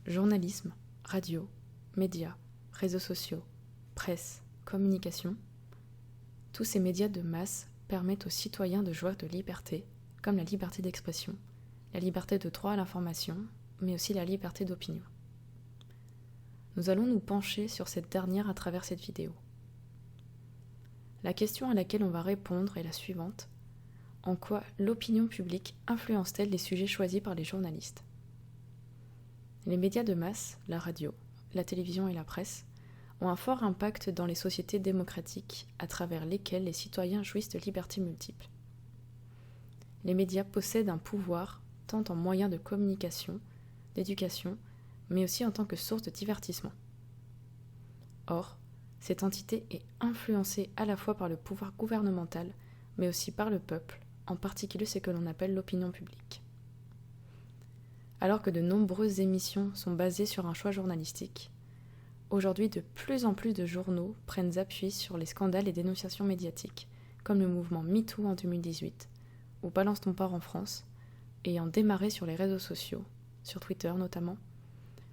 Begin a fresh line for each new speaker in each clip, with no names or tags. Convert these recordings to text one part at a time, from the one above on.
journalisme, radio, médias, réseaux sociaux, presse, communication, tous ces médias de masse permettent aux citoyens de jouir de liberté, comme la liberté d'expression, la liberté de droit à l'information, mais aussi la liberté d'opinion. Nous allons nous pencher sur cette dernière à travers cette vidéo. La question à laquelle on va répondre est la suivante. En quoi l'opinion publique influence-t-elle les sujets choisis par les journalistes ? Les médias de masse, la radio, la télévision et la presse, ont un fort impact dans les sociétés démocratiques à travers lesquelles les citoyens jouissent de libertés multiples. Les médias possèdent un pouvoir tant en moyen de communication, d'éducation, mais aussi en tant que source de divertissement. Or, cette entité est influencée à la fois par le pouvoir gouvernemental, mais aussi par le peuple, en particulier ce que l'on appelle l'opinion publique. Alors que de nombreuses émissions sont basées sur un choix journalistique, aujourd'hui de plus en plus de journaux prennent appui sur les scandales et dénonciations médiatiques, comme le mouvement MeToo en 2018, ou Balance ton porc en France, ayant démarré sur les réseaux sociaux, sur Twitter notamment.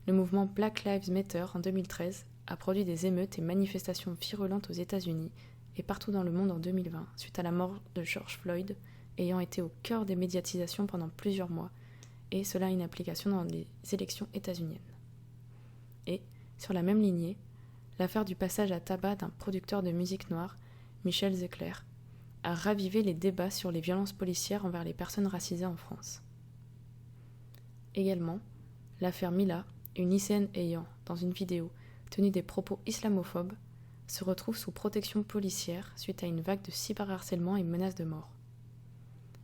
Le mouvement Black Lives Matter en 2013 a produit des émeutes et manifestations virulentes aux États-Unis et partout dans le monde en 2020, suite à la mort de George Floyd, ayant été au cœur des médiatisations pendant plusieurs mois, et cela a une application dans les élections états-uniennes. Et, sur la même lignée, l'affaire du passage à tabac d'un producteur de musique noire, Michel Zecler, a ravivé les débats sur les violences policières envers les personnes racisées en France. Également, l'affaire Mila, une lycéenne ayant, dans une vidéo, tenu des propos islamophobes, se retrouve sous protection policière suite à une vague de cyberharcèlement et menaces de mort.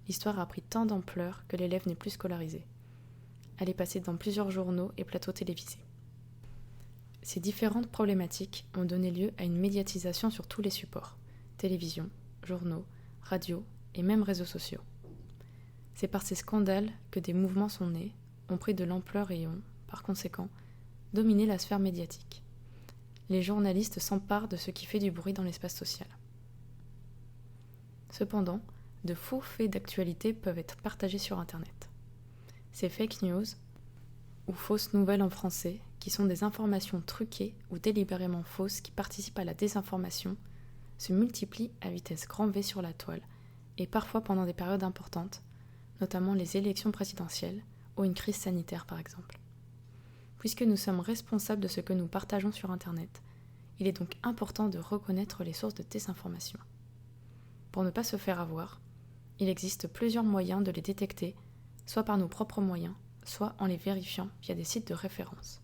L'histoire a pris tant d'ampleur que l'élève n'est plus scolarisée. Elle est passée dans plusieurs journaux et plateaux télévisés. Ces différentes problématiques ont donné lieu à une médiatisation sur tous les supports, télévision, journaux, radio et même réseaux sociaux. C'est par ces scandales que des mouvements sont nés, ont pris de l'ampleur et ont, par conséquent, dominé la sphère médiatique. Les journalistes s'emparent de ce qui fait du bruit dans l'espace social. Cependant, de faux faits d'actualité peuvent être partagés sur Internet. Ces fake news, ou fausses nouvelles en français, qui sont des informations truquées ou délibérément fausses qui participent à la désinformation, se multiplient à vitesse grand V sur la toile, et parfois pendant des périodes importantes, notamment les élections présidentielles ou une crise sanitaire par exemple. Puisque nous sommes responsables de ce que nous partageons sur Internet, il est donc important de reconnaître les sources de désinformation. Pour ne pas se faire avoir, il existe plusieurs moyens de les détecter, soit par nos propres moyens, soit en les vérifiant via des sites de référence.